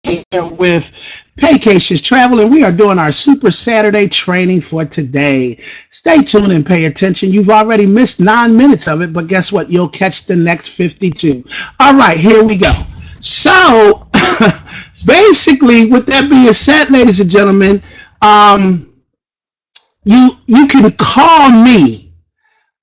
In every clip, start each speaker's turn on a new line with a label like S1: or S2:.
S1: here with Paycations Travel, and we are doing our Super Saturday training for today. Stay tuned and pay attention. You've already missed 9 minutes of it, but guess what? You'll catch the next 52. All right, here we go. So, basically, with that being said, ladies and gentlemen, you can call me.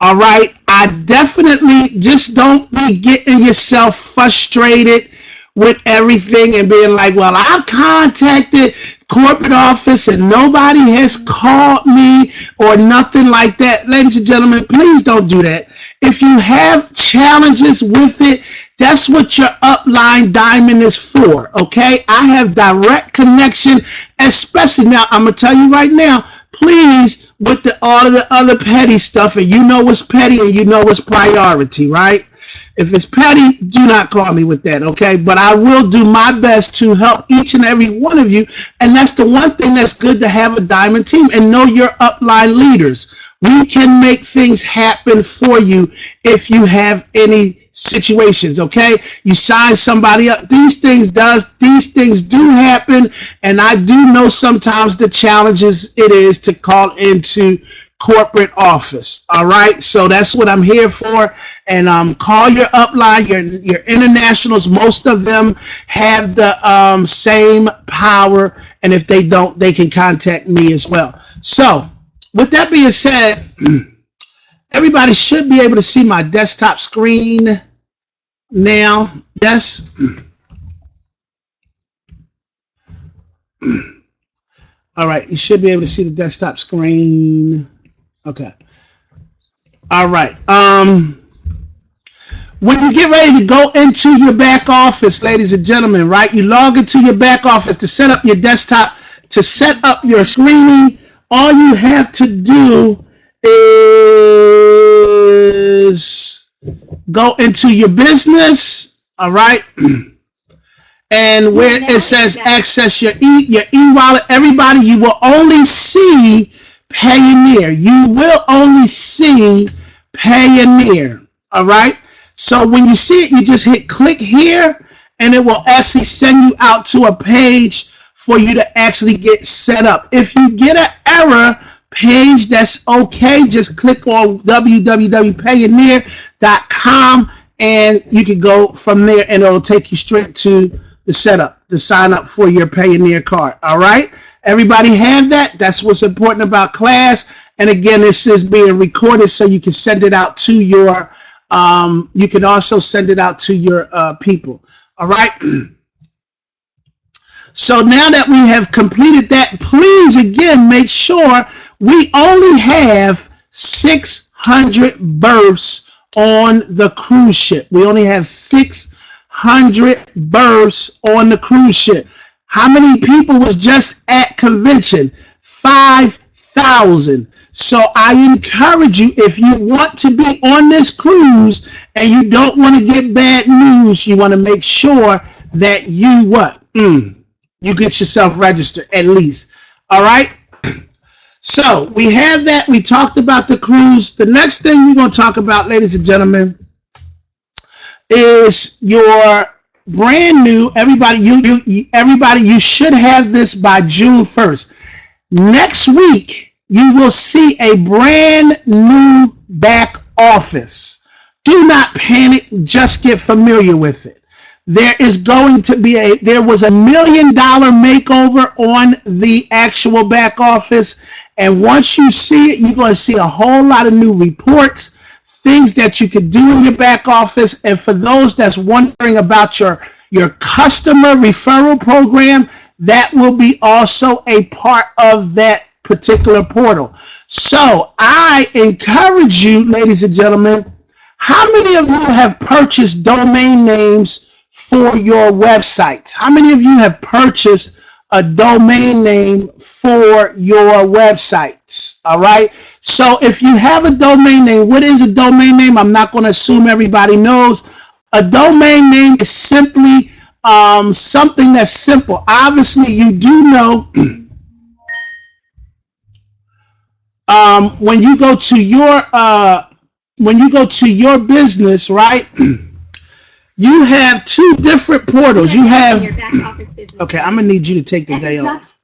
S1: All right, I definitely just don't be getting yourself frustrated with everything and being like, well, I've contacted corporate office and nobody has called me or nothing like that. Ladies and gentlemen, please don't do that. If you have challenges with it, that's what your upline diamond is for, okay? I have direct connection, especially now, I'm going to tell you right now, please, with all of the other petty stuff, and you know what's petty and you know what's priority, right? If it's petty, do not call me with that, okay? But I will do my best to help each and every one of you, and that's the one thing that's good to have a diamond team and know your upline leaders. We can make things happen for you if you have any situations, okay? You sign somebody up. These things do happen, and I do know sometimes the challenges it is to call into corporate office. All right, so that's what I'm here for. And call your upline, your internationals. Most of them have the same power, and if they don't, they can contact me as well. So with that being said, everybody should be able to see my desktop screen now. Yes. All right, you should be able to see the desktop screen. Okay. All right. When you get ready to go into your back office, ladies and gentlemen, right? You log into your back office to set up your desktop, to set up your screening. All you have to do is go into your business, all right? And where it says access your e-wallet, everybody, you will only see Payoneer. You will only see Payoneer, all right? So when you see it, you just hit click here, and it will actually send you out to a page for you to actually get set up. If you get an error page, that's okay. Just click on www.payoneer.com, and you can go from there, and it'll take you straight to the setup to sign up for your Payoneer card. All right? Everybody have that? That's what's important about class. And again, this is being recorded, so you can send it out to your you can also send it out to your people. All right. So now that we have completed that, please again make sure we only have 600 berths on the cruise ship. We only have 600 berths on the cruise ship. How many people was just at convention? 5,000. So I encourage you, if you want to be on this cruise and you don't want to get bad news, you want to make sure that you what? You get yourself registered at least. All right? So we have that. We talked about the cruise. The next thing we're going to talk about, ladies and gentlemen, is your brand new, everybody, you should have this by June 1st. Next week, you will see a brand new back office. Do not panic, just get familiar with it. There was $1 million makeover on the actual back office, and once you see it, you're going to see a whole lot of new reports, things that you could do in your back office. And for those that's wondering about your customer referral program, that will be also a part of that particular portal. So I encourage you, ladies and gentlemen, how many of you have purchased domain names for your websites? How many of you have purchased a domain name for your websites? All right. So if you have a domain name, what is a domain name? I'm not going to assume everybody knows. A domain name is simply something that's simple. Obviously, you do know when you go to your business, right? You have two different portals. You have Okay, I'm gonna need you to take the day off.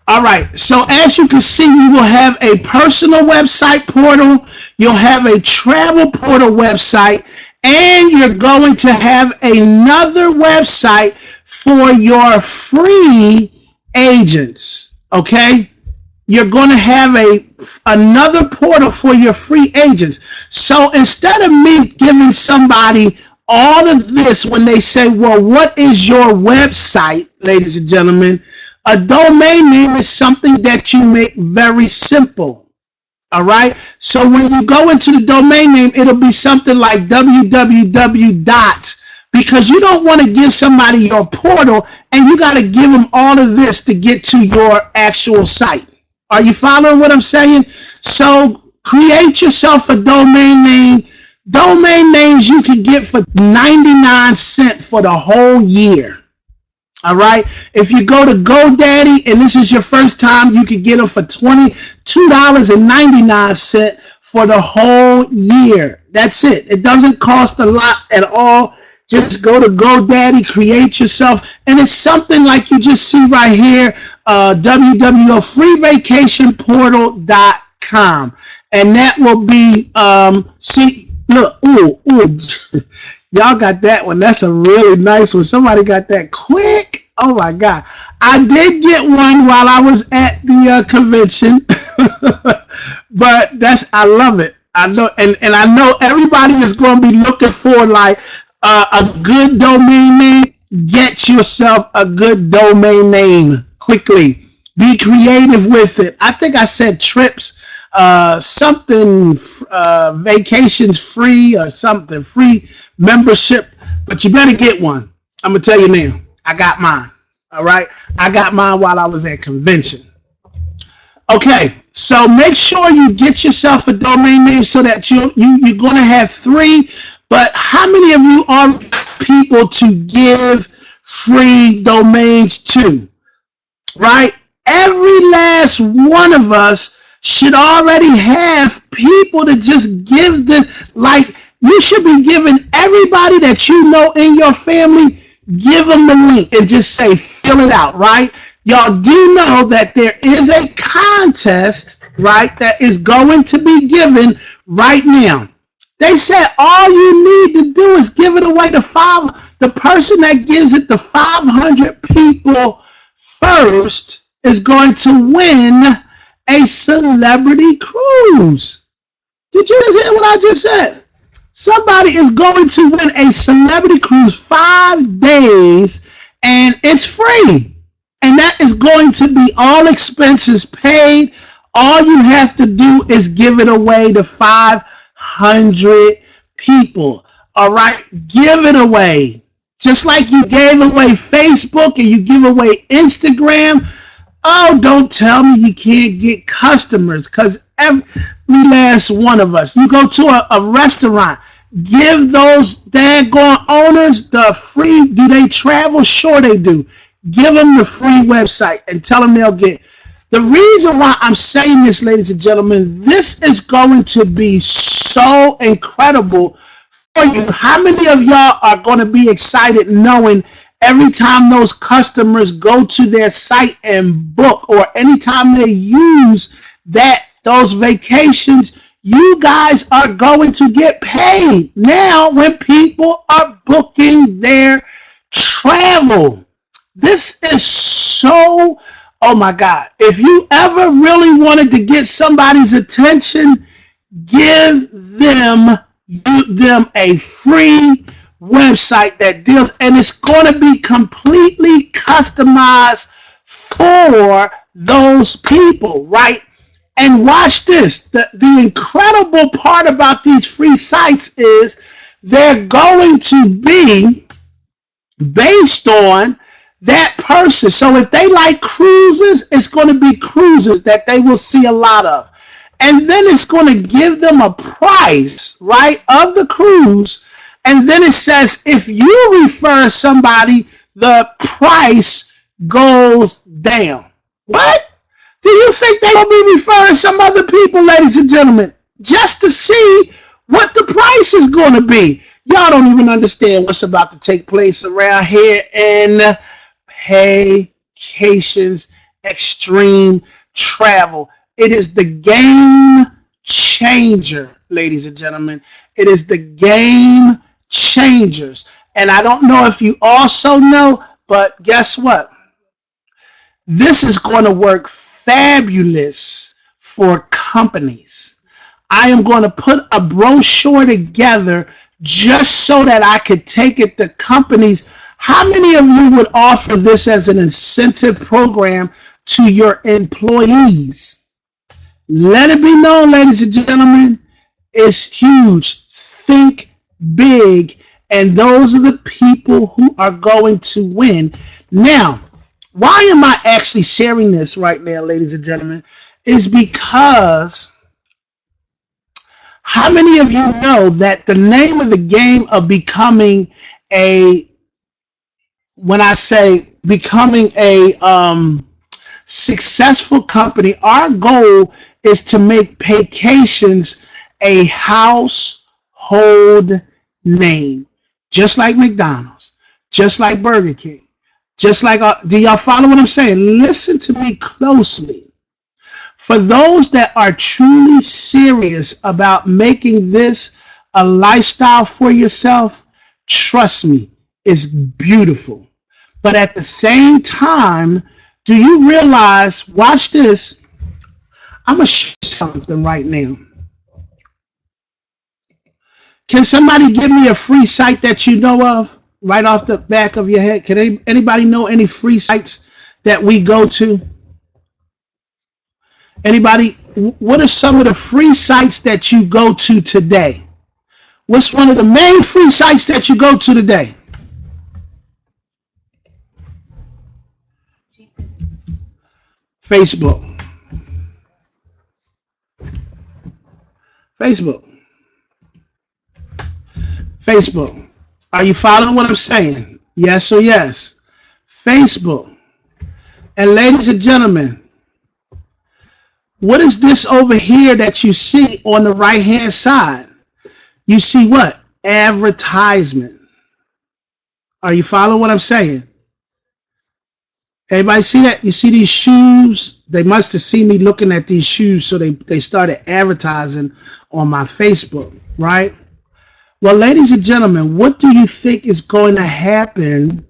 S1: All right, so as you can see, you will have a personal website portal, you'll have a travel portal website, and you're going to have another website for your free agents, okay? You're going to have another portal for your free agents. So instead of me giving somebody all of this when they say, well, what is your website, ladies and gentlemen? A domain name is something that you make very simple. All right. So when you go into the domain name, it'll be something like www dot, because you don't want to give somebody your portal and you got to give them all of this to get to your actual site. Are you following what I'm saying? So create yourself a domain name. Domain names you can get for 99 cents for the whole year. All right. If you go to GoDaddy and this is your first time, you can get them for $22.99 for the whole year. That's it. It doesn't cost a lot at all. Just go to GoDaddy, create yourself, and it's something like you just see right here, www.freevacationportal.com, and that will be see. Look, ooh. Y'all got that one. That's a really nice one. Somebody got that quick. Oh my God. I did get one while I was at the convention, but I love it. I know, and I know everybody is going to be looking for like a good domain name. Get yourself a good domain name quickly. Be creative with it. I think I said trips, vacations free or something, free membership, but you better get one. I'm gonna tell you now, I got mine. All right, I got mine while I was at convention. Okay, so make sure you get yourself a domain name so that you're gonna have 3. But how many of you are people to give free domains to? Right, every last one of us should already have people to just give this. Like, you should be giving everybody that you know in your family, give them the link and just say, fill it out, right? Y'all do know that there is a contest, right, that is going to be given right now. They said all you need to do is give it away to the person that gives it to 500 people first is going to win a celebrity cruise. Did you hear what I just said? Somebody is going to win a celebrity cruise 5 days, and it's free. And that is going to be all expenses paid. All you have to do is give it away to 500 people. All right? Give it away. Just like you gave away Facebook and you give away Instagram. Oh, don't tell me you can't get customers, because every last one of us, you go to a restaurant, give those daggone owners the free, do they travel? Sure they do. Give them the free website and tell them they'll get. The reason why I'm saying this, ladies and gentlemen, this is going to be so incredible for you. How many of y'all are going to be excited knowing every time those customers go to their site and book, or anytime they use those vacations, you guys are going to get paid now when people are booking their travel? This is so, oh my God. If you ever really wanted to get somebody's attention, give them a free website that deals, and it's going to be completely customized for those people, right? And watch this. The incredible part about these free sites is they're going to be based on that person. So if they like cruises, it's going to be cruises that they will see a lot of. And then it's going to give them a price, right, of the cruise. And then it says, if you refer somebody, the price goes down. What? Do you think they're going to be referring some other people, ladies and gentlemen, just to see what the price is going to be? Y'all don't even understand what's about to take place around here in vacations, extreme travel. It is the game changer, ladies and gentlemen. It is the game changers. And I don't know if you also know, but guess what? This is going to work fabulous for companies. I am going to put a brochure together just so that I could take it to companies. How many of you would offer this as an incentive program to your employees? Let it be known, ladies and gentlemen, it's huge. Think big, and those are the people who are going to win. Now, why am I actually sharing this right now, ladies and gentlemen? Is because how many of you know that the name of the game of becoming a, when I say becoming a successful company, our goal is to make vacations a household name, just like McDonald's, just like Burger King. Just like, do y'all follow what I'm saying? Listen to me closely. For those that are truly serious about making this a lifestyle for yourself, trust me, it's beautiful. But at the same time, do you realize, watch this, I'm going to show you something right now. Can somebody give me a free site that you know of? Right off the back of your head, can anybody know any free sites that we go to? Anybody? What are some of the free sites that you go to today? What's one of the main free sites that you go to today? Facebook. Facebook. Facebook. Are you following what I'm saying? Yes or yes? Facebook. And ladies and gentlemen, what is this over here that you see on the right hand side? You see what? Advertisement. Are you following what I'm saying? Everybody see that? You see these shoes? They must have seen me looking at these shoes, so they started advertising on my Facebook, right? Well, ladies and gentlemen, what do you think is going to happen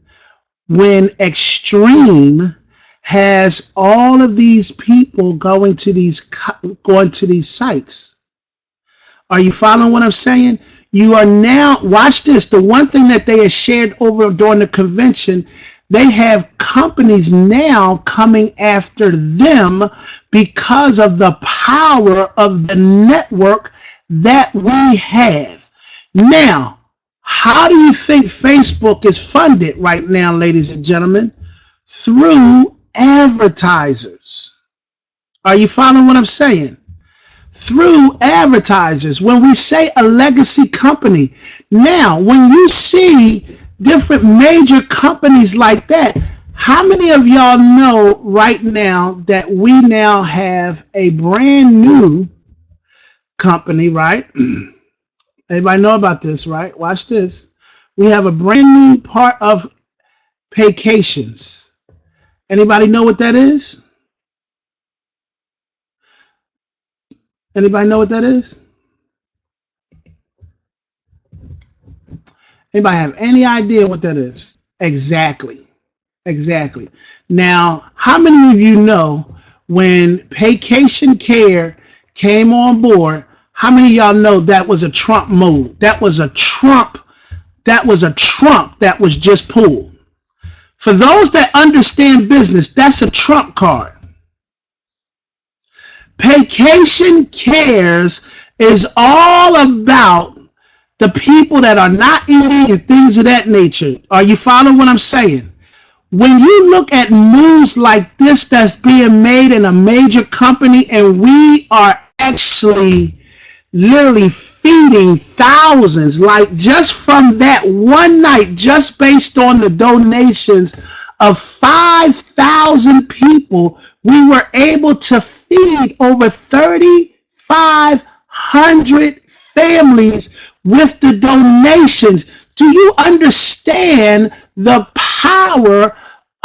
S1: when Extreme has all of these people going to these sites? Are you following what I'm saying? You are now, watch this, the one thing that they have shared over during the convention, they have companies now coming after them because of the power of the network that we have. Now, how do you think Facebook is funded right now, ladies and gentlemen? Through advertisers. Are you following what I'm saying? Through advertisers. When we say a legacy company, now, when you see different major companies like that, how many of y'all know right now that we now have a brand new company, right? Everybody know about this, right? Watch this. We have a brand new part of vacations. Anybody know what that is? Anybody know what that is? Anybody have any idea what that is? Exactly. Exactly. Now, how many of you know when Vacation Care came on board, how many of y'all know that was a Trump move? That was a Trump that was just pulled. For those that understand business, that's a Trump card. Vacation Cares is all about the people that are not eating and things of that nature. Are you following what I'm saying? When you look at moves like this that's being made in a major company, and we are actually literally feeding thousands, like just from that one night, just based on the donations of 5,000 people, we were able to feed over 3,500 families with the donations. Do you understand the power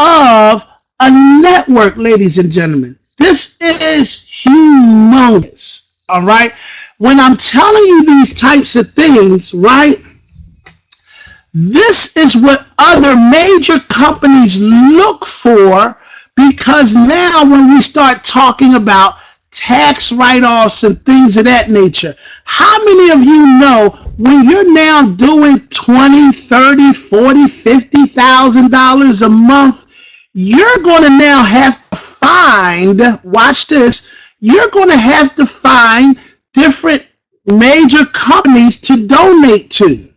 S1: of a network, ladies and gentlemen. This is humongous, all right? When I'm telling you these types of things, right, this is what other major companies look for, because now when we start talking about tax write-offs and things of that nature, how many of you know when you're now doing $20, $30, $40, $50,000 a month, you're going to now have to find, watch this, you're going to have to find different major companies to donate to.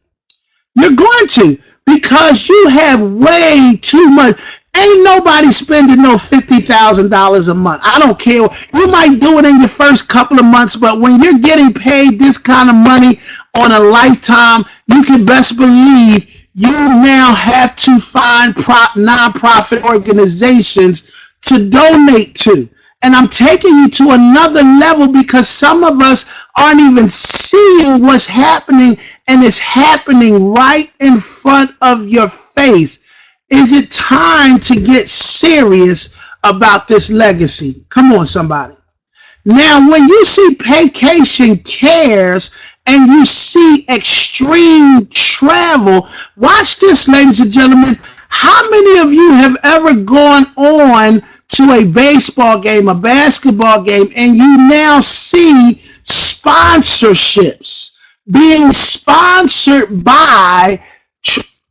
S1: You're going to, because you have way too much. Ain't nobody spending no $50,000 a month. I don't care. You might do it in your first couple of months, but when you're getting paid this kind of money on a lifetime, you can best believe you now have to find nonprofit organizations to donate to. And I'm taking you to another level because some of us aren't even seeing what's happening, and it's happening right in front of your face. Is it time to get serious about this legacy? Come on, somebody. Now, when you see Vacation Cares and you see extreme travel, watch this, ladies and gentlemen. How many of you have ever gone on to a baseball game, a basketball game, and you now see sponsorships being sponsored by,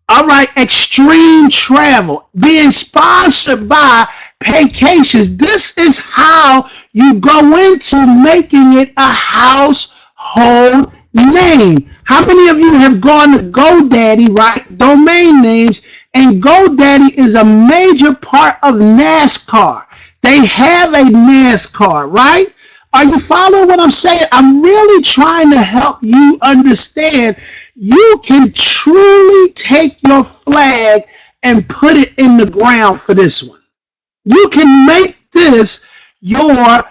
S1: all right, extreme travel, being sponsored by vacations? This is how you go into making it a household name. How many of you have gone to GoDaddy, right? Domain names. And GoDaddy is a major part of NASCAR. They have a NASCAR, right? Are you following what I'm saying? I'm really trying to help you understand you can truly take your flag and put it in the ground for this one. You can make this your,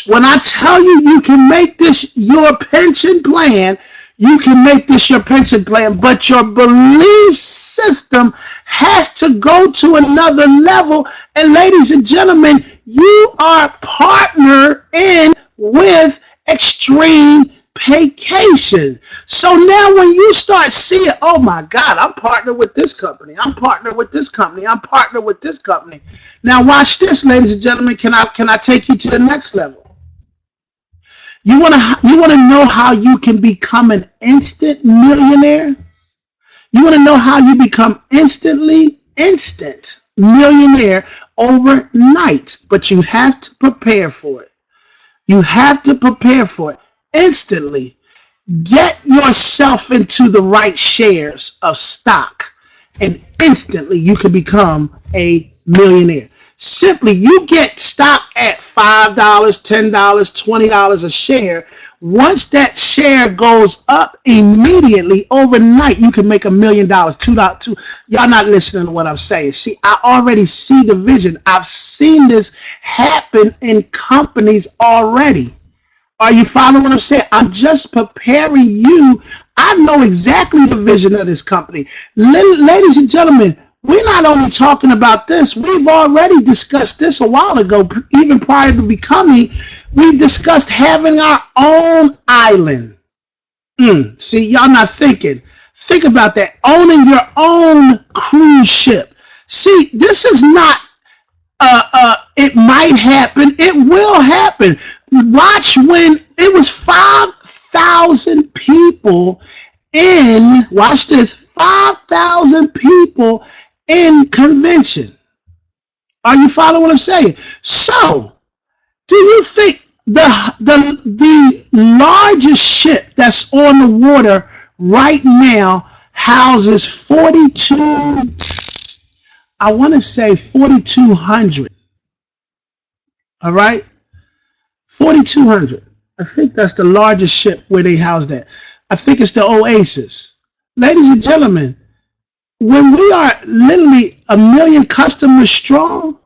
S1: when I tell you you can make this your pension plan, you can make this your pension plan, but your belief system has to go to another level. And ladies and gentlemen, you are partnered in with Extreme Vacation. So now when you start seeing, oh my God, I'm partnered with this company, I'm partnered with this company, I'm partnered with this company. Now watch this, ladies and gentlemen. Can I take you to the next level? You want to know how you can become an instant millionaire? You want to know how you become instant millionaire overnight, but you have to prepare for it. You have to prepare for it instantly. Get yourself into the right shares of stock, and instantly you can become a millionaire. Simply, you get stock at $5, $10, $20 a share. Once that share goes up immediately, overnight, you can make $1 million, $2. Y'all not listening to what I'm saying. See, I already see the vision. I've seen this happen in companies already. Are you following what I'm saying? I'm just preparing you. I know exactly the vision of this company. Ladies and gentlemen, we're not only talking about this, we've already discussed this a while ago, even prior to becoming, we discussed having our own island. See, y'all not thinking. Think about that. Owning your own cruise ship. See, this is not, it might happen. It will happen. Watch when it was 5,000 people in, watch this, 5,000 people in convention. Are you following what I'm saying? So, do you think the largest ship that's on the water right now houses 4,200? All right? 4,200. I think that's the largest ship where they house that. I think it's the Oasis. Ladies and gentlemen, when we are literally 1 million customers strong,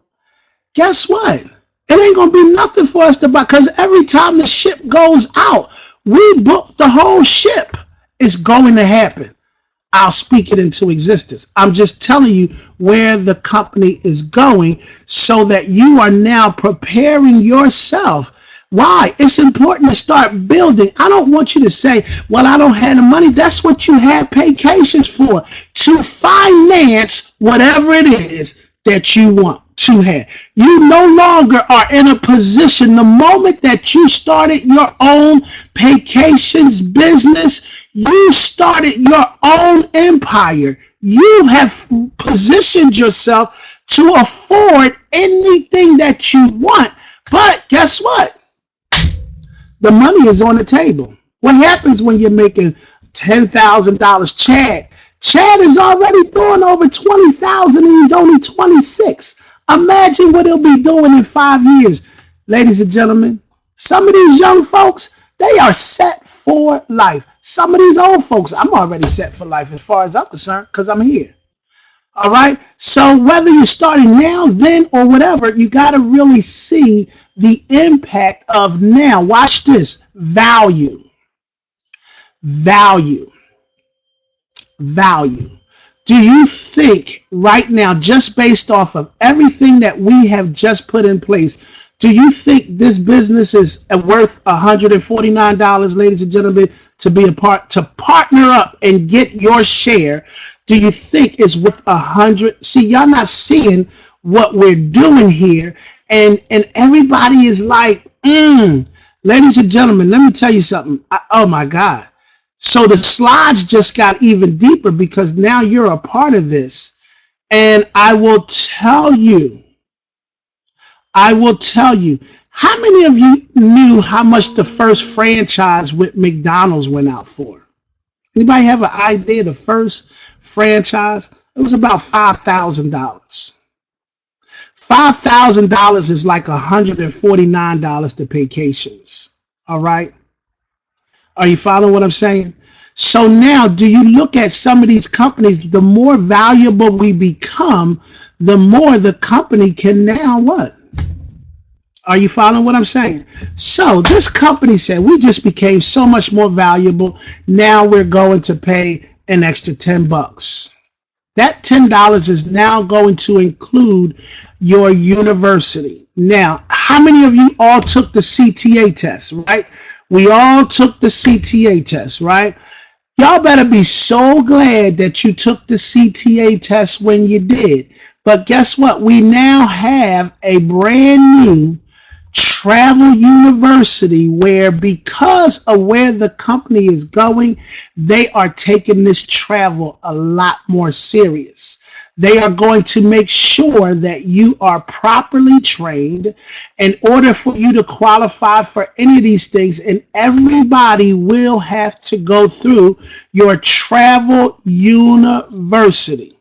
S1: guess what? It ain't going to be nothing for us to buy, because every time the ship goes out, we book the whole ship. It's going to happen. I'll speak it into existence. I'm just telling you where the company is going so that you are now preparing yourself. Why? It's important to start building. I don't want you to say, well, I don't have the money. That's what you have vacations for, to finance whatever it is that you want to have. You no longer are in a position, the moment that you started your own vacations business, you started your own empire. You have positioned yourself to afford anything that you want. But guess what? The money is on the table. What happens when you're making $10,000? Chad is already doing over 20,000 and he's only 26. Imagine what he'll be doing in 5 years. Ladies and gentlemen, some of these young folks, they are set for life. Some of these old folks, I'm already set for life as far as I'm concerned because I'm here. All right. So whether you're starting now, then, or whatever, you got to really see the impact of now. Watch this. Value. Value. Value. Do you think right now, just based off of everything that we have just put in place, do you think this business is worth $149, ladies and gentlemen, to be a part, to partner up and get your share? Do you think it's worth 100? See, y'all not seeing what we're doing here, and everybody is like, ladies and gentlemen, let me tell you something. Oh my God. So the slides just got even deeper because now you're a part of this. And I will tell you, how many of you knew how much the first franchise with McDonald's went out for? Anybody have an idea? The first franchise, it was about $5,000. $5,000 is like $149 to vacations. All right. Are you following what I'm saying? So now, do you look at some of these companies, the more valuable we become, the more the company can now what? Are you following what I'm saying? So this company said, we just became so much more valuable. Now we're going to pay an extra $10. That $10 is now going to include your university. Now, how many of you all took the CTA test, right? We all took the CTA test, right? Y'all better be so glad that you took the CTA test when you did. But guess what? We now have a brand new travel university where, because of where the company is going, they are taking this travel a lot more serious. They are going to make sure that you are properly trained in order for you to qualify for any of these things. And everybody will have to go through your travel university.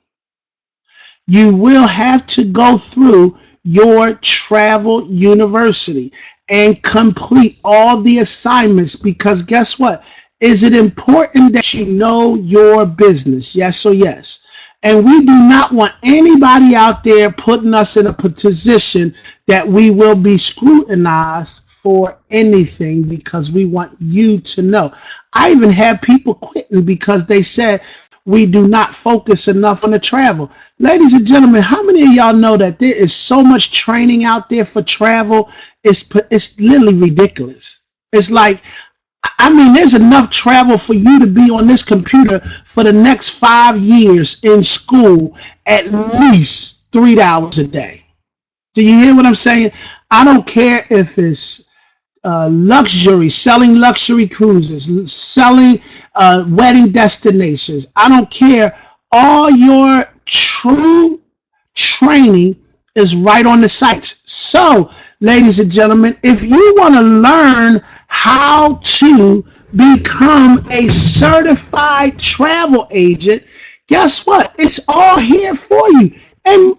S1: You will have to go through your travel university and complete all the assignments, because guess what? Is it important that you know your business? Yes or yes? And we do not want anybody out there putting us in a position that we will be scrutinized for anything, because we want you to know. I even had people quitting because they said we do not focus enough on the travel. Ladies and gentlemen, how many of y'all know that there is so much training out there for travel? It's literally ridiculous. It's like, I mean, there's enough travel for you to be on this computer for the next 5 years in school, at least 3 hours a day. Do you hear what I'm saying? I don't care if it's luxury, selling luxury cruises, selling wedding destinations. I don't care. All your true training is right on the sites. So, ladies and gentlemen, if you want to learn how to become a certified travel agent, guess what? It's all here for you. And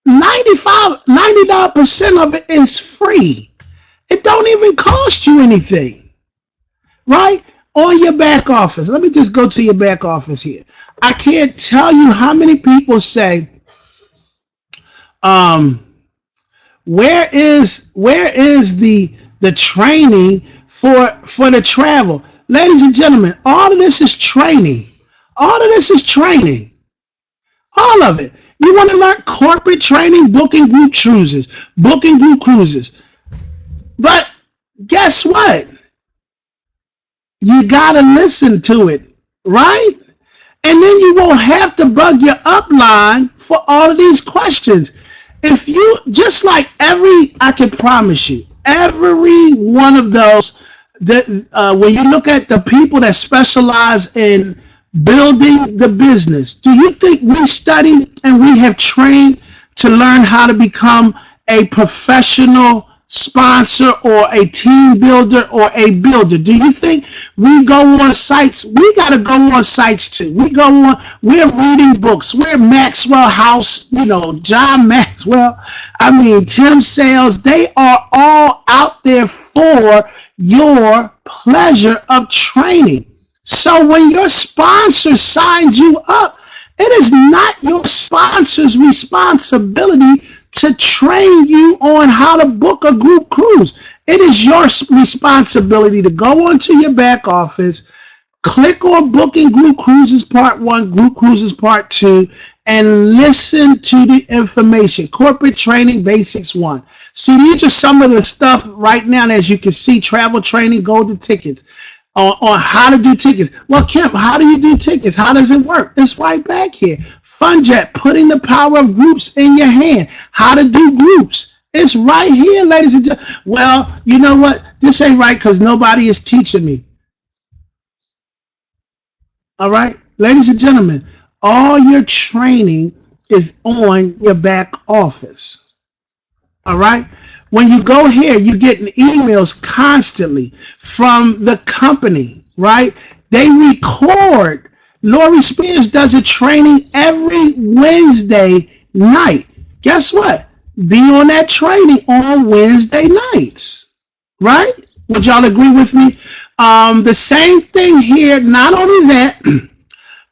S1: 99% of it is free. It don't even cost you anything, right? On your back office. Let me just go to your back office here. I can't tell you how many people say, where is the training for the travel? Ladies and gentlemen, all of this is training. All of this is training. All of it. You want to learn corporate training, booking group cruises, booking group cruises. But guess what? You got to listen to it, right? And then you won't have to bug your upline for all of these questions. If you, just like I can promise you, every one of those, that when you look at the people that specialize in building the business, do you think we studied and we have trained to learn how to become a professional sponsor or a team builder or a builder? Do you think we go on sites? We got to go on sites too. We're reading books. We're Maxwell House, John Maxwell. Tim Sales. They are all out there for your pleasure of training. So when your sponsor signs you up, it is not your sponsor's responsibility to train you on how to book a group cruise. It is your responsibility to go onto your back office, click on Booking Group Cruises Part 1, Group Cruises Part 2, and listen to the information. Corporate Training Basics 1. See, these are some of the stuff right now, as you can see, travel training, golden tickets. On how to do tickets. Well, Kemp, how do you do tickets? How does it work? It's right back here. FunJet, putting the power of groups in your hand. How to do groups. It's right here, ladies and gentlemen. Well, you know what? This ain't right because nobody is teaching me. All right? Ladies and gentlemen, all your training is on your back office. All right? When you go here, you're getting emails constantly from the company, right? They record. Lori Spears does a training every Wednesday night. Guess what? Be on that training on Wednesday nights, right? Would y'all agree with me? The same thing here, not only that,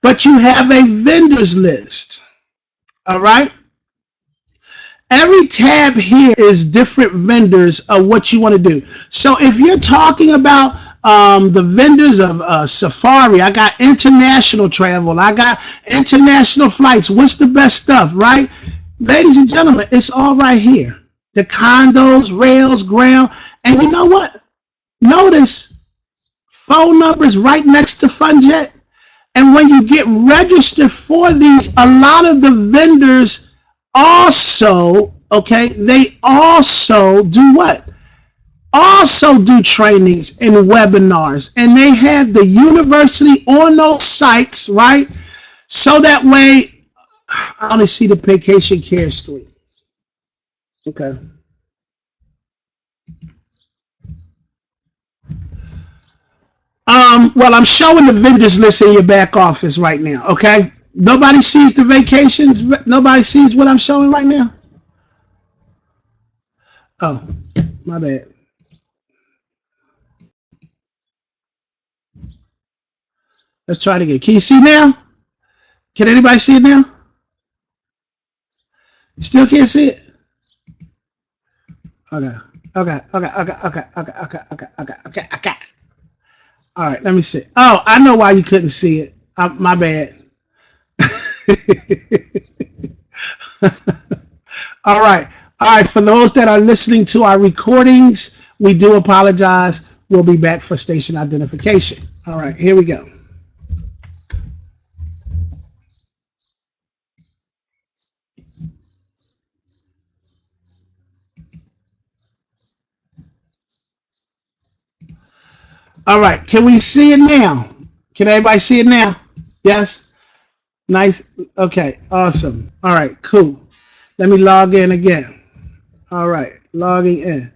S1: but you have a vendors list, all right? Every tab here is different vendors of what you want to do. So if you're talking about the vendors of Safari, I got international travel, I got international flights. What's the best stuff, right? Ladies and gentlemen, it's all right here. The condos, rails, ground. And you know what? Notice phone numbers right next to FunJet. And when you get registered for these, a lot of the vendors also, they also do what? Also do trainings and webinars, and they have the university on those sites, right? So that way, I only see the vacation care screen. Okay. Well, I'm showing the vendors list in your back office right now, okay? Nobody sees the vacations? Nobody sees what I'm showing right now? Oh, my bad. Let's try it again. Can you see now? Can anybody see it now? You still can't see it? Okay. All right, let me see. Oh, I know why you couldn't see it. My bad. All right. For those that are listening to our recordings, we do apologize. We'll be back for station identification. All right, here we go. All right, can we see it now? Can everybody see it now? Yes? Nice. Okay, awesome. All right, cool. Let me log in again. All right, logging in.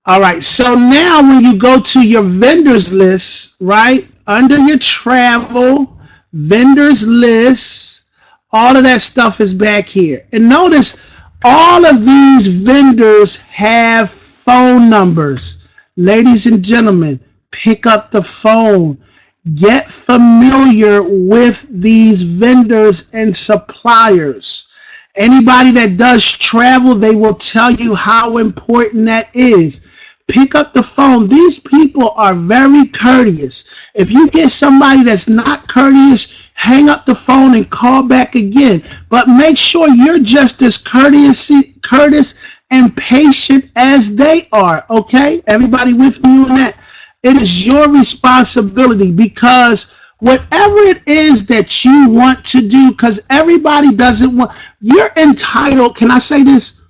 S1: All right, so now when you go to your vendors list, right, under your travel, vendors list, all of that stuff is back here. And notice all of these vendors have phone numbers. Ladies and gentlemen, pick up the phone. Get familiar with these vendors and suppliers. Anybody that does travel, they will tell you how important that is. Pick up the phone. These people are very courteous. If you get somebody that's not courteous, hang up the phone and call back again. But make sure you're just as courteous and patient as they are. Okay? Everybody with me on that? It is your responsibility, because whatever it is that you want to do, because everybody doesn't want, you're entitled. Can I say this?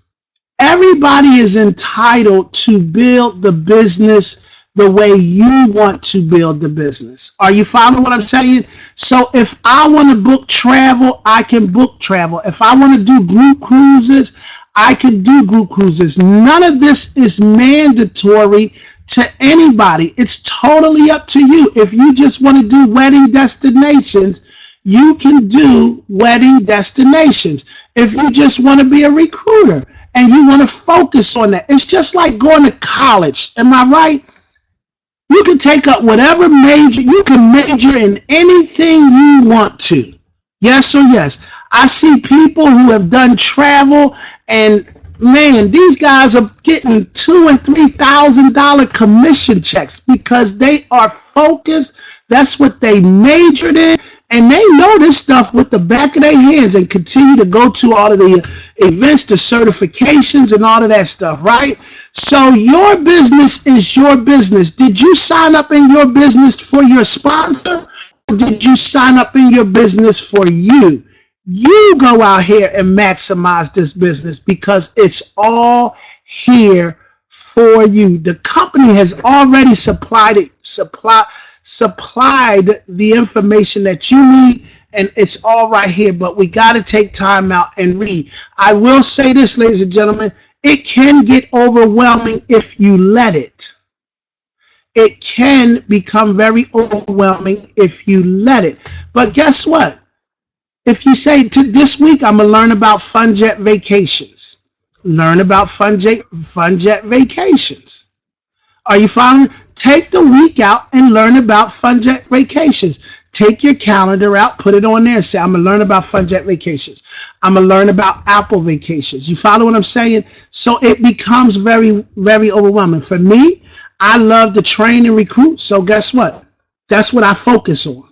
S1: Everybody is entitled to build the business the way you want to build the business. Are you following what I'm saying? So if I want to book travel, I can book travel. If I want to do group cruises, I can do group cruises. None of this is mandatory to anybody. It's totally up to you. If you just want to do wedding destinations, you can do wedding destinations. If you just want to be a recruiter and you want to focus on that, it's just like going to college. Am I right? You can take up whatever major, you can major in anything you want to. Yes or yes? I see people who have done travel, and man, these guys are getting $2,000 and $3,000 commission checks because they are focused. That's what they majored in, and they know this stuff with the back of their hands and continue to go to all of the events, the certifications, and all of that stuff, right? So your business is your business. Did you sign up in your business for your sponsor? Or did you sign up in your business for you? You go out here and maximize this business because it's all here for you. The company has already supplied the information that you need, and it's all right here, but we got to take time out and read. I will say this, ladies and gentlemen, it can get overwhelming if you let it. It can become very overwhelming if you let it. But guess what? If you say, this week, I'm going to learn about FunJet vacations. Learn about FunJet vacations. Are you following? Take the week out and learn about FunJet vacations. Take your calendar out, put it on there, and say, I'm going to learn about FunJet vacations. I'm going to learn about Apple vacations. You follow what I'm saying? So it becomes very, very overwhelming. For me, I love to train and recruit. So guess what? That's what I focus on.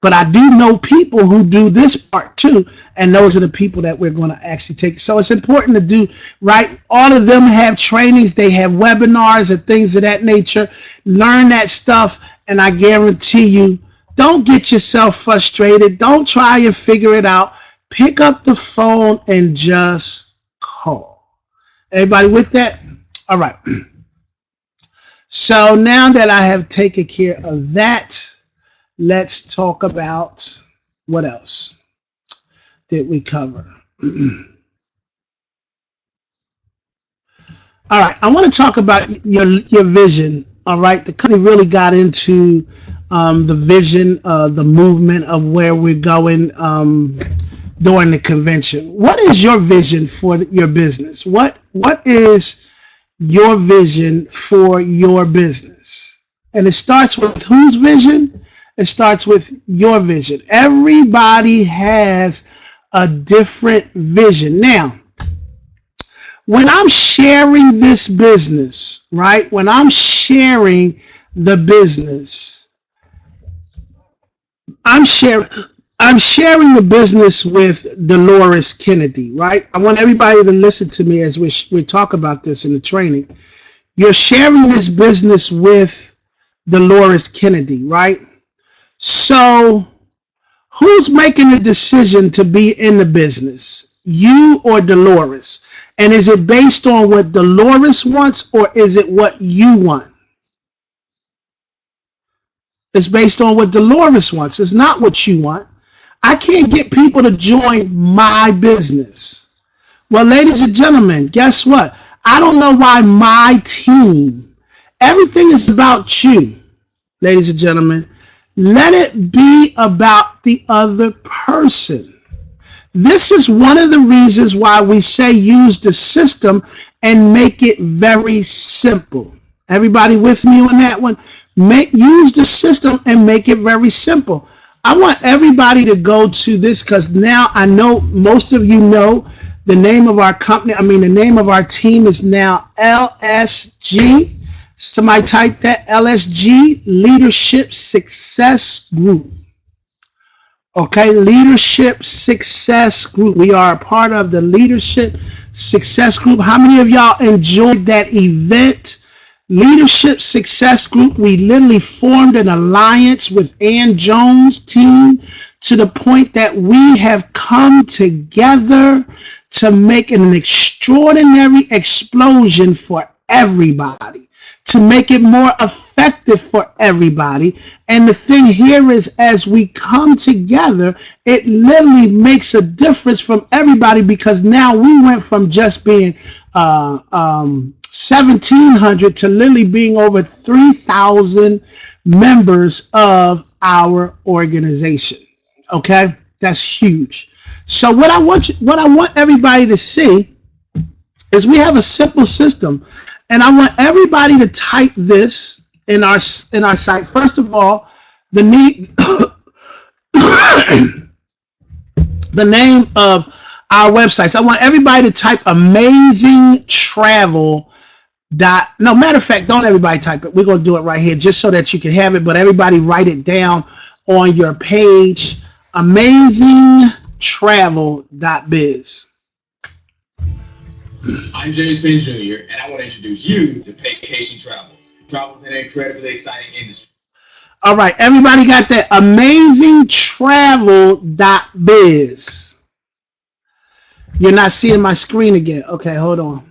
S1: But I do know people who do this part too, and those are the people that we're going to actually take. So it's important to do, right? All of them have trainings, they have webinars and things of that nature. Learn that stuff, and I guarantee you, don't get yourself frustrated. Don't try and figure it out. Pick up the phone and just call. Everybody with that? All right. So now that I have taken care of that, let's talk about what else did we cover. All right, I want to talk about your vision. All right, the company really got into the vision, the movement of where we're going during the convention. What is your vision for your business? What is your vision for your business? And it starts with whose vision? It starts with your vision. Everybody has a different vision. Now, when I'm sharing this business, right? When I'm sharing the business, I'm sharing the business with Dolores Kennedy, right? I want everybody to listen to me as we talk about this in the training. You're sharing this business with Dolores Kennedy, right? So who's making the decision to be in the business, you or Dolores? And is it based on what Dolores wants, or is it what you want? It's based on what Dolores wants. It's not what you want. I can't get people to join my business. Well, ladies and gentlemen, guess what? I don't know why my team, everything is about you, ladies and gentlemen. Let it be about the other person. This is one of the reasons why we say use the system and make it very simple. Everybody with me on that one? Use the system and make it very simple. I want everybody to go to this, because now I know most of you know the name of our company. The name of our team is now LSG. Somebody type that, LSG, Leadership Success Group. Okay, Leadership Success Group. We are a part of the Leadership Success Group. How many of y'all enjoyed that event? Leadership Success Group. We literally formed an alliance with Ann Jones' team to the point that we have come together to make an extraordinary explosion for everybody, to make it more effective for everybody. And the thing here is, as we come together, it literally makes a difference from everybody, because now we went from just being 1,700 to literally being over 3,000 members of our organization. Okay, that's huge. So what I want everybody to see is we have a simple system, and I want everybody to type this in our site. First of all, the name of our websites. I want everybody to type amazing travel. No, matter of fact, don't everybody type it. We're going to do it right here just so that you can have it, but everybody write it down on your page. Amazingtravel.biz.
S2: I'm James Penn Jr., and I want to introduce you to Vacation Travel. Travel is an incredibly exciting industry.
S1: All right, everybody got that? Amazingtravel.biz. You're not seeing my screen again. Okay, hold on.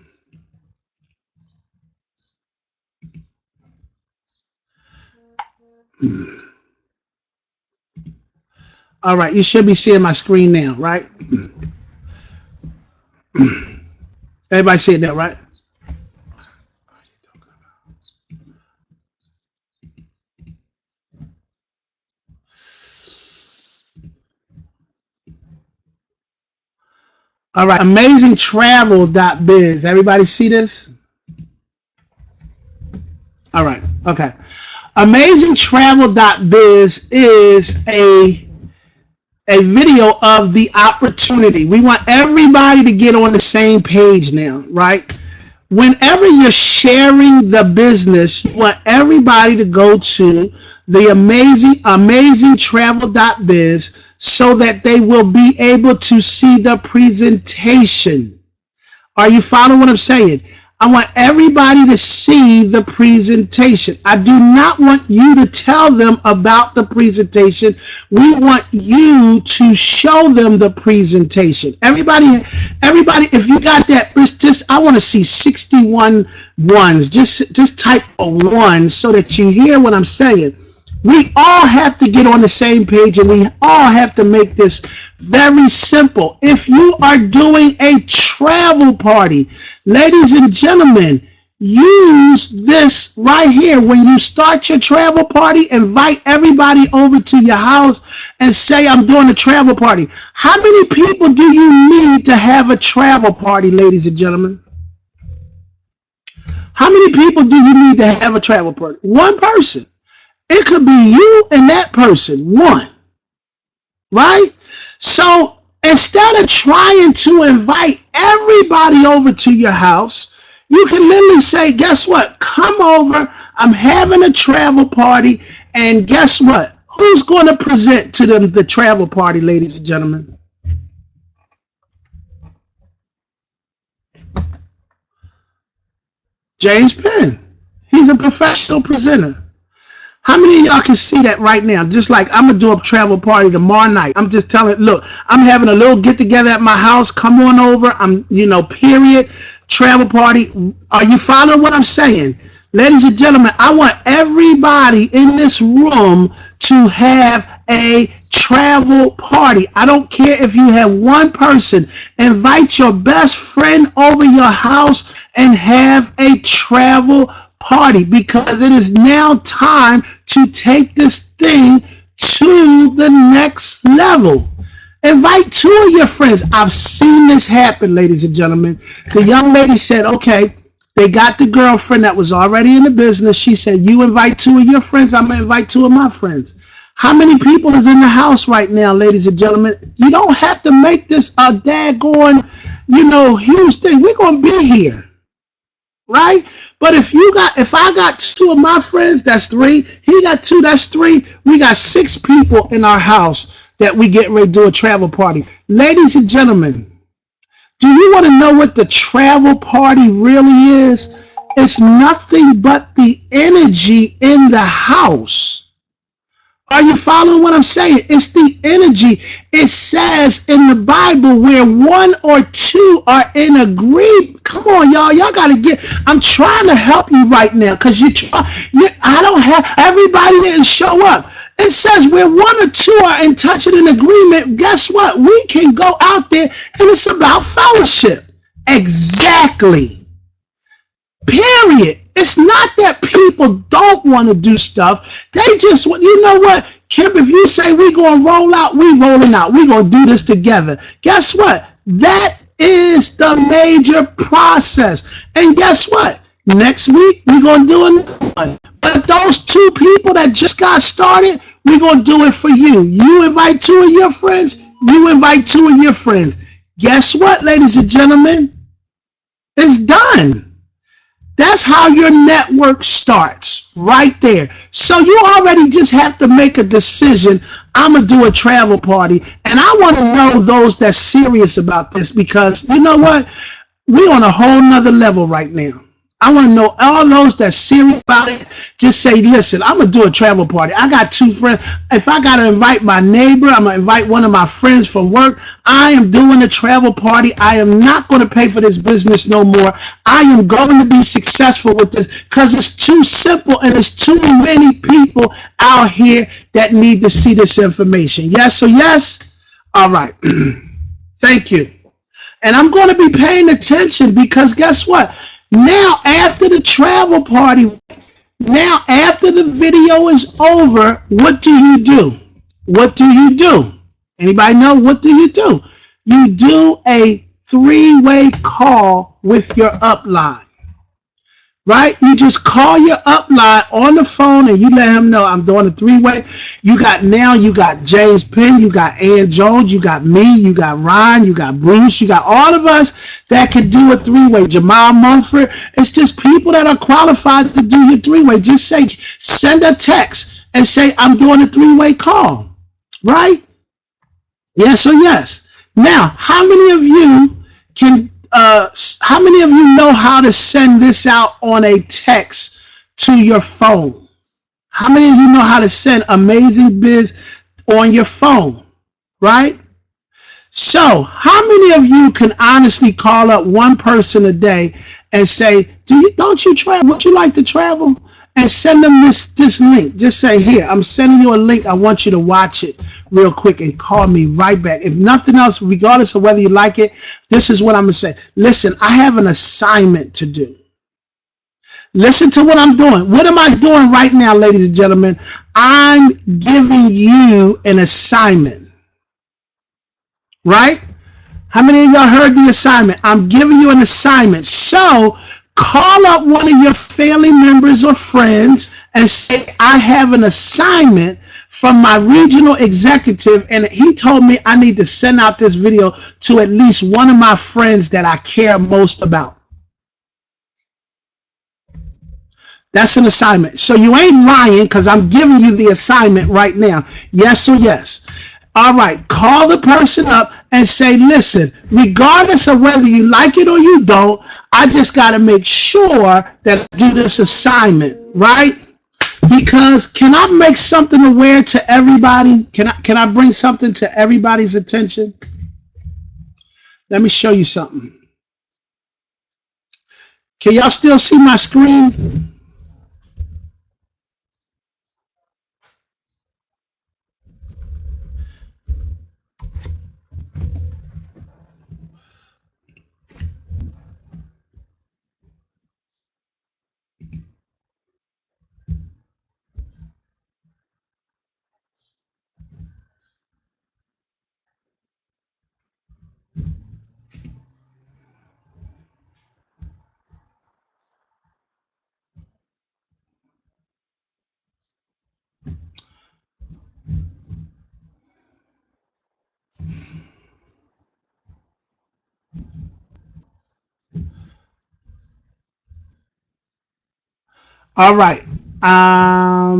S1: All right, you should be seeing my screen now, right? Everybody seeing that, right? All right, amazingtravel.biz. Everybody see this? All right, okay. Amazingtravel.biz is a video of the opportunity. We want everybody to get on the same page now, right? Whenever you're sharing the business, you want everybody to go to the amazingtravel.biz so that they will be able to see the presentation. Are you following what I'm saying? I want everybody to see the presentation. I do not want you to tell them about the presentation. We want you to show them the presentation. Everybody, if you got that, I want to see 61 ones. Just type a 1 so that you hear what I'm saying. We all have to get on the same page, and we all have to make this very simple. If you are doing a travel party, ladies and gentlemen, use this right here. When you start your travel party, invite everybody over to your house and say, I'm doing a travel party. How many people do you need to have a travel party, ladies and gentlemen? How many people do you need to have a travel party? One person. It could be you and that person, one, right? So instead of trying to invite everybody over to your house, you can literally say, guess what? Come over. I'm having a travel party. And guess what? Who's going to present to them the travel party, ladies and gentlemen? James Penn. He's a professional presenter. How many of y'all can see that right now? Just like I'm going to do a travel party tomorrow night. I'm just telling, look, I'm having a little get together at my house. Come on over. Period. Travel party. Are you following what I'm saying? Ladies and gentlemen, I want everybody in this room to have a travel party. I don't care if you have one person. Invite your best friend over your house and have a travel party, because it is now time to take this thing to the next level. Invite 2 of your friends. I've seen this happen, ladies and gentlemen. The young lady said, okay, they got the girlfriend that was already in the business. She said, you invite 2 of your friends, I'm going to invite 2 of my friends. How many people is in the house right now, ladies and gentlemen? You don't have to make this a daggone, huge thing. We're going to be here. right? But if I got two of my friends, that's three. He got two, that's three. We got six people in our house that we get ready to do a travel party. Ladies and gentlemen, do you want to know what the travel party really is? It's nothing but the energy in the house. Are you following what I'm saying? It's the energy. It says in the Bible where one or two are in agreement. Come on, y'all. Y'all got to get. I'm trying to help you right now because I don't have. Everybody didn't show up. It says where one or two are in touch and in agreement. Guess what? We can go out there and it's about fellowship. Exactly. Period. It's not that people don't want to do stuff. They just, you know what, Kim, if you say we going to roll out, we rolling out. We going to do this together. Guess what? That is the major process. And guess what? Next week, we're going to do another one. But those two people that just got started, we're going to do it for you. You invite two of your friends. You invite two of your friends. Guess what, ladies and gentlemen? It's done. That's how your network starts right there. So you already just have to make a decision. I'm going to do a travel party. And I want to know those that's serious about this because you know what? We're on a whole nother level right now. I want to know all those that's serious about it. Just say, listen, I'm going to do a travel party. I got two friends. If I got to invite my neighbor, I'm going to invite one of my friends from work. I am doing a travel party. I am not going to pay for this business no more. I am going to be successful with this because it's too simple and there's too many people out here that need to see this information. Yes or yes? All right. Thank you. And I'm going to be paying attention because guess what? Now, after the travel party, now after the video is over, what do you do? What do you do? Anybody know what do you do? You do a three-way call with your upline. Right? You just call your upline on the phone and you let him know I'm doing a three-way. You got James Penn, you got Ann Jones, you got me, you got Ryan, you got Bruce, you got all of us that can do a three-way. Jamal Mumford. It's just people that are qualified to do your three-way. Just send a text and say, I'm doing a three-way call. Right? Yes or yes. Now, how many of you know how to send this out on a text to your phone? How many of you know how to send Amazing Biz on your phone? Right? So, how many of you can honestly call up one person a day and say, don't you travel? Would you like to travel? And send them this link. Just say, here, I'm sending you a link. I want you to watch it real quick and call me right back. If nothing else, regardless of whether you like it, this is what I'm going to say. Listen, I have an assignment to do. Listen to what I'm doing. What am I doing right now, ladies and gentlemen? I'm giving you an assignment. Right? How many of y'all heard the assignment? I'm giving you an assignment. So call up one of your family members or friends and say, I have an assignment from my regional executive, and he told me I need to send out this video to at least one of my friends that I care most about. That's an assignment. So you ain't lying because I'm giving you the assignment right now. Yes or yes? All right, call the person up and say, listen, regardless of whether you like it or you don't, I just got to make sure that I do this assignment, right? Because can I make something aware to everybody? Can I bring something to everybody's attention? Let me show you something. Can y'all still see my screen? All right. Wait a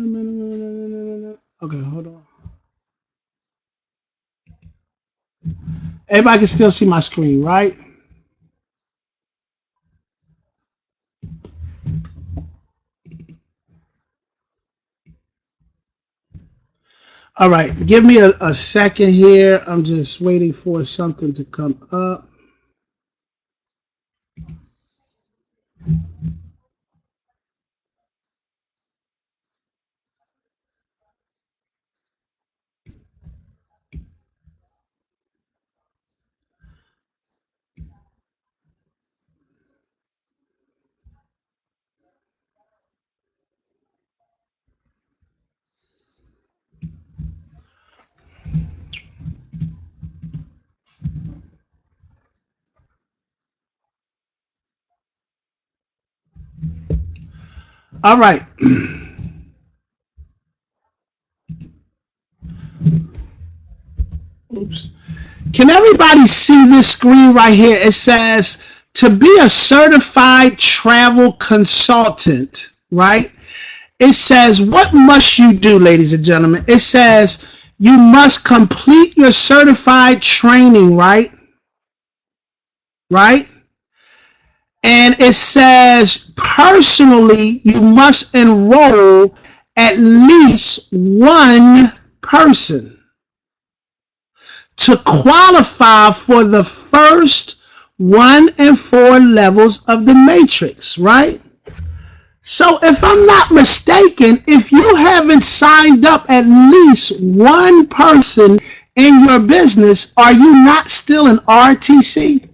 S1: minute. Okay, hold on. Everybody can still see my screen, right? All right. Give me a second here. I'm just waiting for something to come up. All right. Oops. Can everybody see this screen right here? It says to be a certified travel consultant, right? It says, what must you do, ladies and gentlemen? It says you must complete your certified training, right? Right? And it says personally, you must enroll at least one person to qualify for the first 1 and 4 levels of the matrix, right? So if I'm not mistaken, if you haven't signed up at least one person in your business, are you not still an RTC?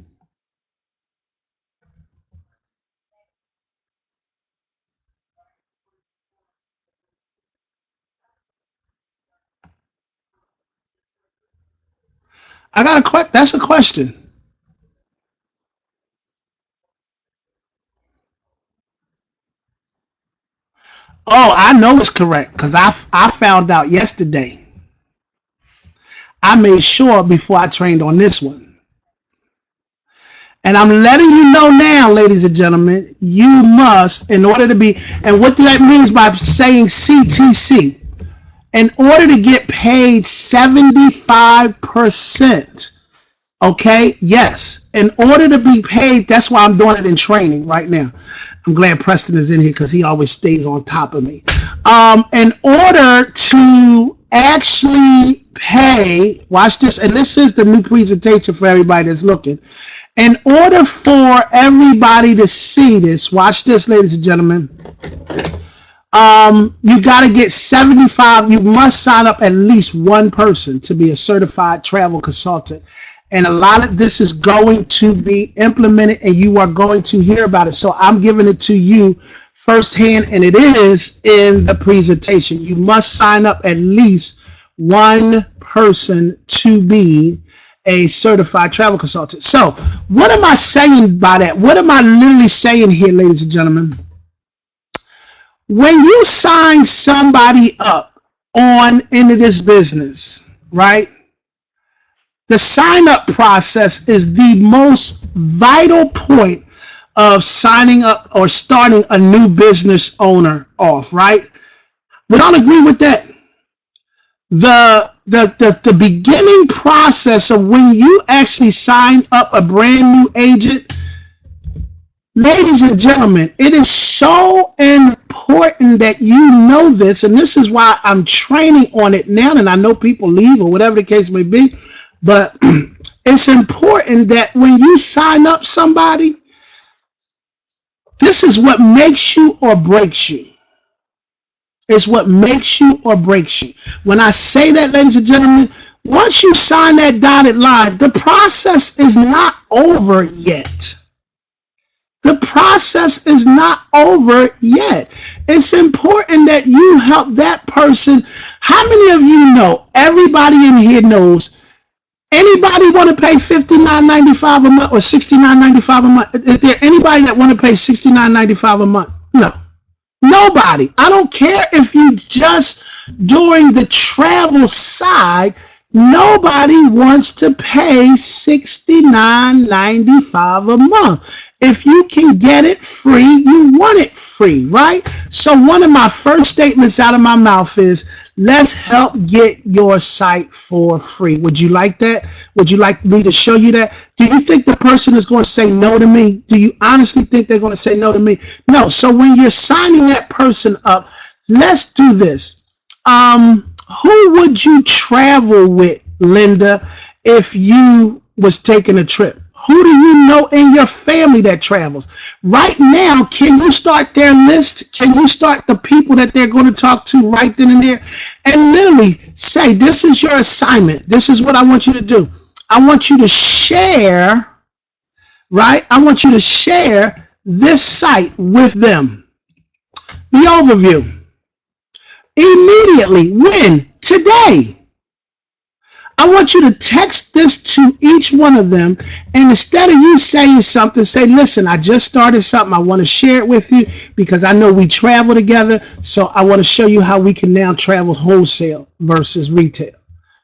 S1: I got a question. That's a question. Oh, I know it's correct because I found out yesterday. I made sure before I trained on this one. And I'm letting you know now, ladies and gentlemen, you must, in order to be, and what that means by saying CTC, in order to get paid 75%, okay, yes, in order to be paid, that's why I'm doing it in training right now. I'm glad Preston is in here because he always stays on top of me. In order to actually pay, watch this, and this is the new presentation for everybody that's looking. In order for everybody to see this, watch this, ladies and gentlemen. You got to get 75. You must sign up at least one person to be a certified travel consultant. And a lot of this is going to be implemented and you are going to hear about it. So I'm giving it to you firsthand, and it is in the presentation. You must sign up at least one person to be a certified travel consultant. So what am I saying by that? What am I literally saying here, ladies and gentlemen? When you sign somebody up on into this business, right? The sign up process is the most vital point of signing up or starting a new business owner off, right? We all agree with that. The beginning process of when you actually sign up a brand new agent, ladies and gentlemen, it is so important that you know this, and this is why I'm training on it now, and I know people leave or whatever the case may be, but it's important that when you sign up somebody, this is what makes you or breaks you. It's what makes you or breaks you. When I say that, ladies and gentlemen, once you sign that dotted line, the process is not over yet. The process is not over yet. It's important that you help that person. How many of you know, everybody in here knows, anybody want to pay $59.95 a month or $69.95 a month? Is there anybody that want to pay $69.95 a month? No. Nobody. I don't care if you just during the travel side, nobody wants to pay $69.95 a month. If you can get it free, you want it free, right? So one of my first statements out of my mouth is, let's help get your site for free. Would you like that? Would you like me to show you that? Do you think the person is going to say no to me? Do you honestly think they're going to say no to me? No. So when you're signing that person up, let's do this. Who would you travel with, Linda, if you was taking a trip? Who do you know in your family that travels? Right now, can you start their list? Can you start the people that they're going to talk to right then and there? And literally say, this is your assignment. This is what I want you to do. I want you to share, right? I want you to share this site with them. The overview. Immediately. When? Today. I want you to text this to each one of them, and instead of you saying something, say, listen, I just started something. I want to share it with you because I know we travel together, so I want to show you how we can now travel wholesale versus retail,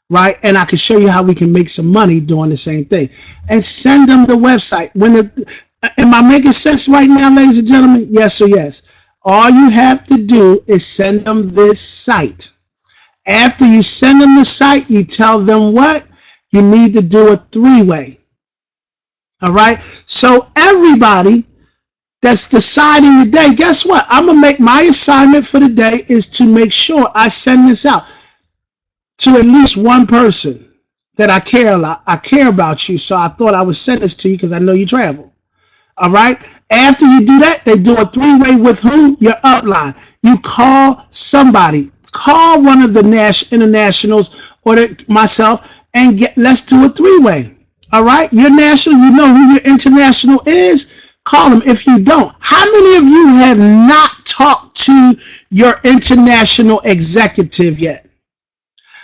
S1: right? And I can show you how we can make some money doing the same thing. And send them the website. Am I making sense right now, ladies and gentlemen? Yes or yes? All you have to do is send them this site. After you send them the site, you tell them what? You need to do a three-way. All right? So everybody that's deciding today, guess what? I'm going to make my assignment for the day is to make sure I send this out to at least one person that I care a lot. I care about you, so I thought I would send this to you because I know you travel. All right? After you do that, they do a three-way with who? Your upline. You call somebody. Call one of the internationals or myself and let's do a three-way. All right? Your national, you know who your international is? Call them. If you don't, how many of you have not talked to your international executive yet?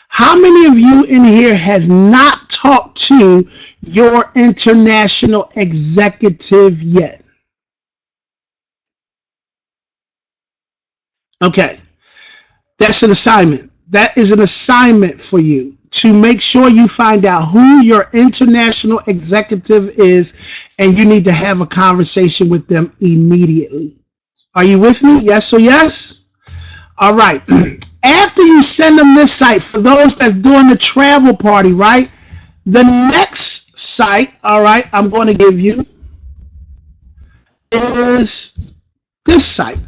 S1: How many of you in here has not talked to your international executive yet? Okay. That's an assignment. That is an assignment for you to make sure you find out who your international executive is, and you need to have a conversation with them immediately. Are you with me? Yes or yes? All right. After you send them this site, for those that's doing the travel party, right? The next site, all right, I'm going to give you is this site.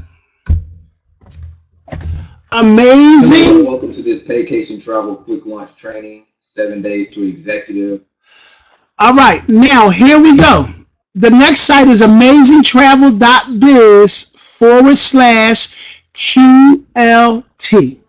S1: Amazing.
S2: Hello, welcome to this Vacation Travel Quick Launch Training, 7 days to executive.
S1: All right, now here we go. The next site is amazingtravel.biz/QLT.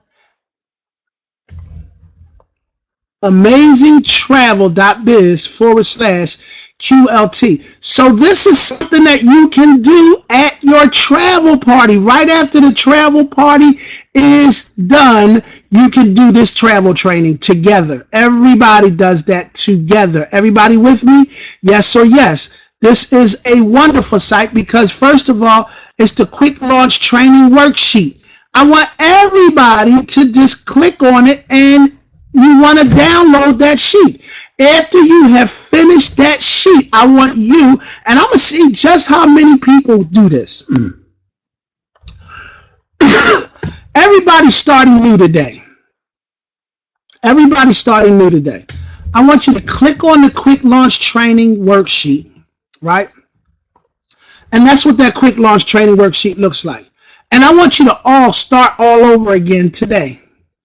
S1: amazingtravel.biz/QLT. So this is something that you can do at your travel party. Right after the travel party is done, you can do this travel training together. Everybody does that together. Everybody with me? Yes or yes? This is a wonderful site because, first of all, it's the quick launch training worksheet. I want everybody to just click on it, and you want to download that sheet. After you have finished that sheet, I want you, and I'm going to see just how many people do this. Everybody's starting new today. Everybody's starting new today. I want you to click on the quick launch training worksheet, right? And that's what that quick launch training worksheet looks like. And I want you to all start all over again today.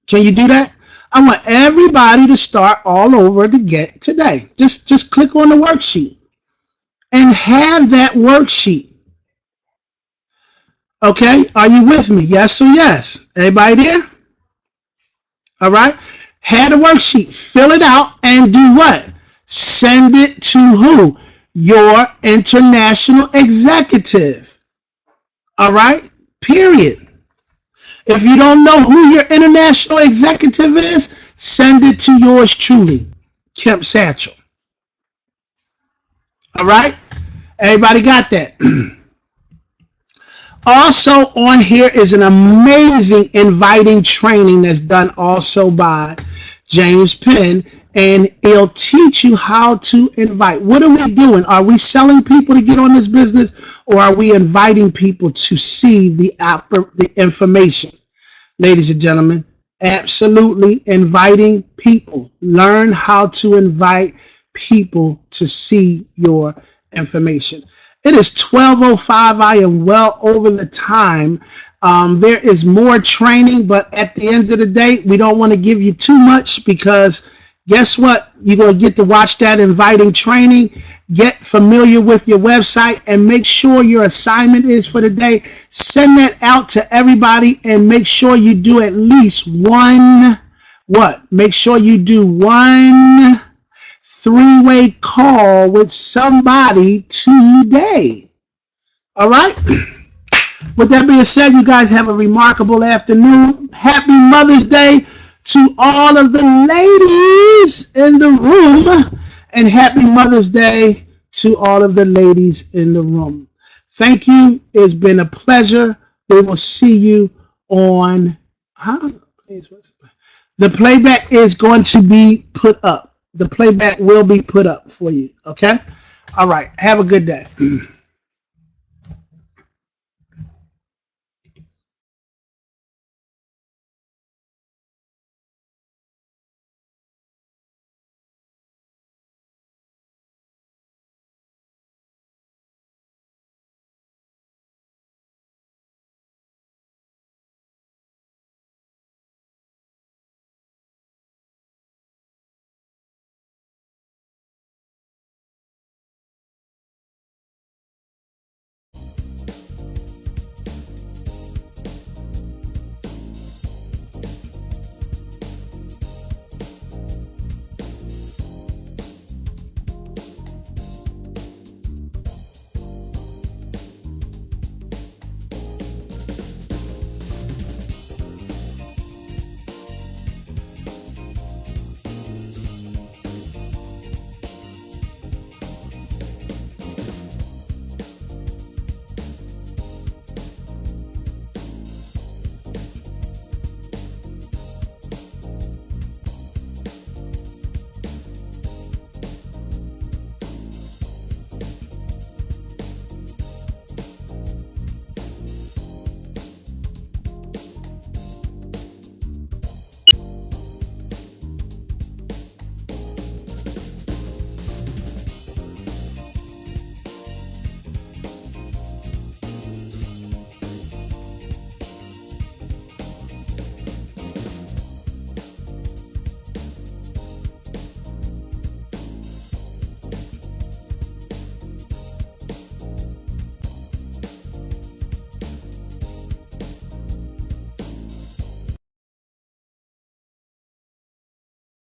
S1: Can you do that? I want everybody to start all over today. Just click on the worksheet and have that worksheet. Okay, are you with me? Yes or yes? Everybody there? All right. Have the worksheet, fill it out, and do what? Send it to who? Your international executive. All right, period. If you don't know who your international executive is, send it to yours truly, Kemp Satchel. All right? Everybody got that? Also on here is an amazing inviting training that's done also by James Penn and it'll teach you how to invite. What are we doing? Are we selling people to get on this business, or are we inviting people to see the information? Ladies and gentlemen, absolutely inviting people. Learn how to invite people to see your information. It is 12:05. I am well over the time. There is more training, but at the end of the day, we don't want to give you too much, because guess what? You're going to get to watch that inviting training, get familiar with your website, and make sure your assignment is for the day. Send that out to everybody, and make sure you do at least one, Make sure you do one three-way call with somebody today. All right? With that being said, you guys have a remarkable afternoon. Happy Mother's Day to all of the ladies in the room, and happy Mother's Day to all of the ladies in the room. Thank you. It's been a pleasure. We will see you on... The playback is going to be put up. The playback will be put up for you. Okay? All right. Have a good day.